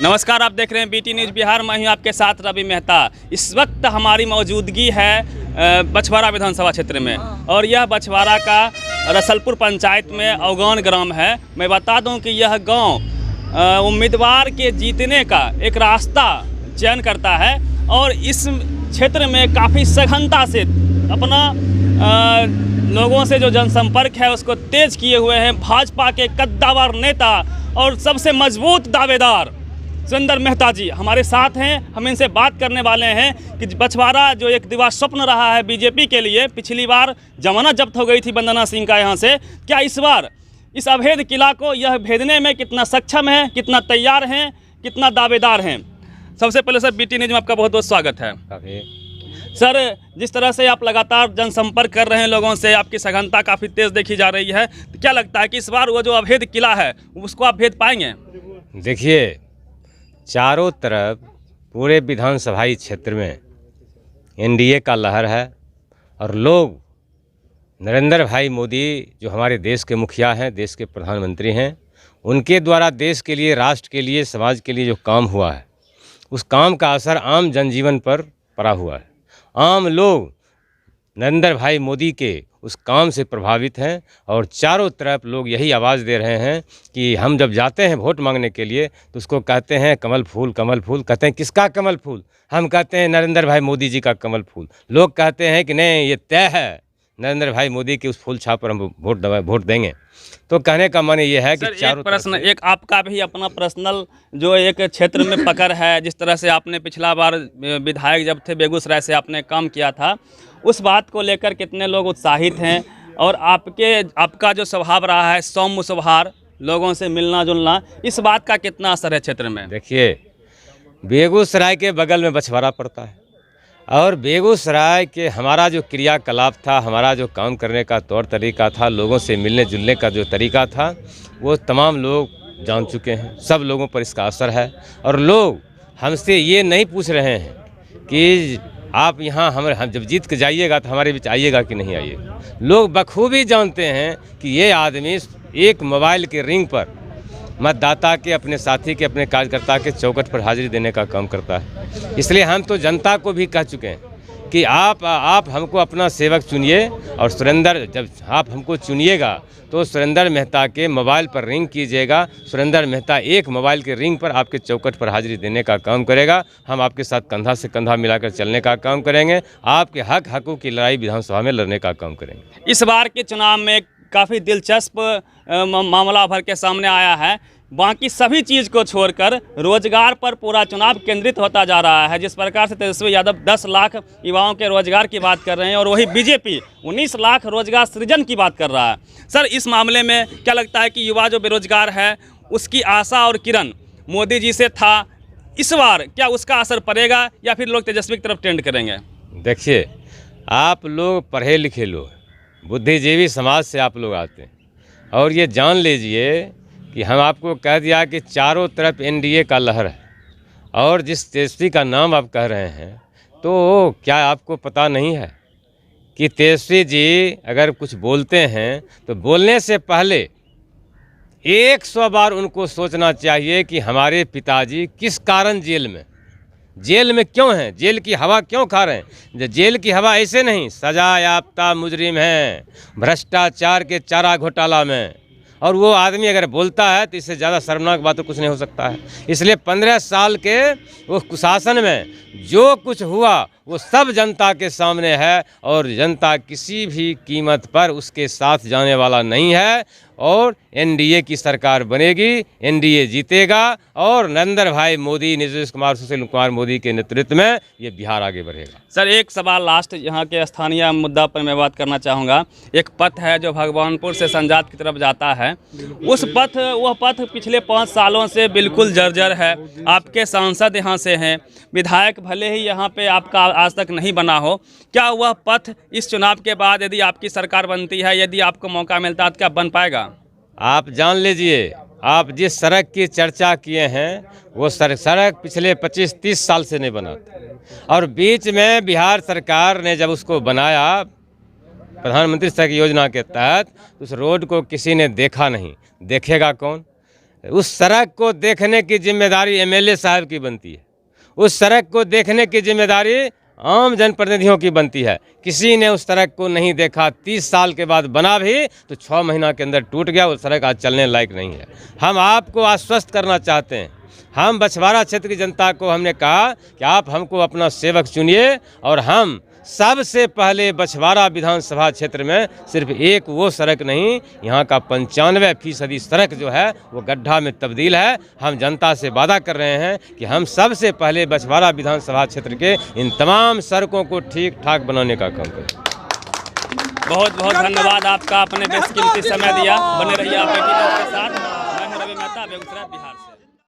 नमस्कार, आप देख रहे हैं बीटी न्यूज़ बिहार। मैं हूं आपके साथ रवि मेहता। इस वक्त हमारी मौजूदगी है बछवाड़ा विधानसभा क्षेत्र में और यह बछवाड़ा का रसलपुर पंचायत में अवगान ग्राम है। मैं बता दूं कि यह गांव उम्मीदवार के जीतने का एक रास्ता चयन करता है और इस क्षेत्र में काफ़ी सघनता से अपना लोगों से जो जनसंपर्क है उसको तेज किए हुए हैं भाजपा के कद्दावर नेता और सबसे मजबूत दावेदार सुरेंद्र मेहता जी हमारे साथ हैं। हम इनसे बात करने वाले हैं कि बछवाड़ा जो एक दिवा स्वप्न रहा है बीजेपी के लिए, पिछली बार जमानत जब्त हो गई थी वंदना सिंह का यहाँ से, क्या इस बार इस अवैध किला को यह भेदने में कितना सक्षम है, कितना तैयार हैं, कितना दावेदार हैं? सबसे पहले सर बीटी न्यूज़ में आपका बहुत बहुत स्वागत है। सर, जिस तरह से आप लगातार जनसंपर्क कर रहे हैं लोगों से, आपकी सघनता काफ़ी तेज़ देखी जा रही है, तो क्या लगता है कि इस बार वो जो अवैध किला है उसको आप भेद पाएंगे? देखिए, चारों तरफ पूरे विधानसभाई क्षेत्र में एनडीए का लहर है और लोग नरेंद्र भाई मोदी जो हमारे देश के मुखिया हैं, देश के प्रधानमंत्री हैं, उनके द्वारा देश के लिए, राष्ट्र के लिए, समाज के लिए जो काम हुआ है उस काम का असर आम जनजीवन पर पड़ा हुआ है। आम लोग नरेंद्र भाई मोदी के उस काम से प्रभावित हैं और चारों तरफ लोग यही आवाज़ दे रहे हैं कि हम जब जाते हैं वोट मांगने के लिए तो उसको कहते हैं कमल फूल, कमल फूल। कहते हैं किसका कमल फूल? हम कहते हैं नरेंद्र भाई मोदी जी का कमल फूल। लोग कहते हैं कि नहीं, ये तय है, नरेंद्र भाई मोदी के उस फूल छाप पर हम वोट देंगे। तो कहने का मन ये है कि चारों प्रश्न एक आपका भी अपना पर्सनल जो एक क्षेत्र में पकड़ है, जिस तरह से आपने पिछला बार विधायक जब थे बेगूसराय से आपने काम किया था, उस बात को लेकर कितने लोग उत्साहित हैं और आपका जो स्वभाव रहा है सौम्य स्वभाव, लोगों से मिलना जुलना, इस बात का कितना असर है क्षेत्र में? देखिए, बेगूसराय के बगल में बछवाड़ा पड़ता है और बेगूसराय के हमारा जो क्रियाकलाप था, हमारा जो काम करने का तौर तरीका था, लोगों से मिलने जुलने का जो तरीका था, वो तमाम लोग जान चुके हैं। सब लोगों पर इसका असर है और लोग हमसे ये नहीं पूछ रहे हैं कि आप यहाँ हम जब जीत के जाइएगा तो हमारे बीच आइएगा कि नहीं आइएगा। लोग बखूबी जानते हैं कि ये आदमी एक मोबाइल के रिंग पर मतदाता के, अपने साथी के, अपने कार्यकर्ता के चौखट पर हाजिरी देने का काम करता है। इसलिए हम तो जनता को भी कह चुके हैं कि आप हमको अपना सेवक चुनिए और सुरेंद्र, जब आप हमको चुनिएगा तो सुरेंद्र मेहता के मोबाइल पर रिंग कीजिएगा। सुरेंद्र मेहता एक मोबाइल के रिंग पर आपके चौखट पर हाजिरी देने का काम करेगा। हम आपके साथ कंधा से कंधा मिलाकर चलने का काम करेंगे। आपके हकों की लड़ाई विधानसभा में लड़ने का काम करेंगे। इस बार के चुनाव में काफ़ी दिलचस्प मामला भर के सामने आया है। बाकी सभी चीज़ को छोड़कर रोजगार पर पूरा चुनाव केंद्रित होता जा रहा है। जिस प्रकार से तेजस्वी यादव 10 लाख युवाओं के रोजगार की बात कर रहे हैं और वही बीजेपी 19 लाख रोजगार सृजन की बात कर रहा है। सर, इस मामले में क्या लगता है कि युवा जो बेरोजगार है उसकी आशा और किरण मोदी जी से था, इस बार क्या उसका असर पड़ेगा या फिर लोग तेजस्वी की तरफ ट्रेंड करेंगे? देखिए, आप लोग पढ़े लिखे लोग, बुद्धिजीवी समाज से आप लोग आते हैं और ये जान लीजिए कि हम आपको कह दिया कि चारों तरफ एनडीए का लहर है और जिस तेजस्वी का नाम आप कह रहे हैं, तो क्या आपको पता नहीं है कि तेजस्वी जी अगर कुछ बोलते हैं तो बोलने से पहले 100 बार उनको सोचना चाहिए कि हमारे पिताजी किस कारण जेल में क्यों हैं, जेल की हवा क्यों खा रहे हैं। जेल की हवा ऐसे नहीं, सजा याफ्ता मुजरिम हैं भ्रष्टाचार के चारा घोटाला में, और वो आदमी अगर बोलता है तो इससे ज़्यादा शर्मनाक बात तो कुछ नहीं हो सकता है। इसलिए 15 साल के वो कुशासन में जो कुछ हुआ वो सब जनता के सामने है और जनता किसी भी कीमत पर उसके साथ जाने वाला नहीं है और एनडीए की सरकार बनेगी, एनडीए जीतेगा और नरेंद्र भाई मोदी, नीतीश कुमार, सुशील कुमार मोदी के नेतृत्व में ये बिहार आगे बढ़ेगा। सर, एक सवाल लास्ट यहाँ के स्थानीय मुद्दा पर मैं बात करना चाहूँगा। एक पथ है जो भगवानपुर से संजात की तरफ जाता है, वह पथ पिछले 5 सालों से बिल्कुल जर्जर है। आपके सांसद यहाँ से हैं, विधायक भले ही यहाँ पे आपका आज तक नहीं बना हो, क्या वह पथ इस चुनाव के बाद यदि आपकी सरकार बनती है, यदि आपको मौका मिलता है तो क्या बन पाएगा? आप जान लीजिए, आप जिस सड़क की चर्चा किए हैं वो सड़क पिछले 25-30 साल से नहीं बना था और बीच में बिहार सरकार ने जब उसको बनाया प्रधानमंत्री सड़क योजना के तहत, उस रोड को किसी ने देखा नहीं, देखेगा कौन? उस सड़क को देखने की जिम्मेदारी एमएलए साहब की बनती है, उस सड़क को देखने की जिम्मेदारी आम जनप्रतिनिधियों की बनती है। किसी ने उस सड़क को नहीं देखा, 30 साल के बाद बना भी तो 6 महीना के अंदर टूट गया, वो सड़क आज चलने लायक नहीं है। हम आपको आश्वस्त करना चाहते हैं, हम बछवाड़ा क्षेत्र की जनता को हमने कहा कि आप हमको अपना सेवक चुनिए और हम सबसे पहले बछवाड़ा विधानसभा क्षेत्र में सिर्फ एक वो सड़क नहीं, यहाँ का 95% सड़क जो है वो गड्ढा में तब्दील है। हम जनता से वादा कर रहे हैं कि हम सबसे पहले बछवाड़ा विधानसभा क्षेत्र के इन तमाम सड़कों को ठीक ठाक बनाने का काम करें। बहुत बहुत धन्यवाद आपका, अपने बेशकीमती समय दिया। बने रहिए आप के साथ। मैं हूं रवि मेहता, बेगूसराय, बिहार से।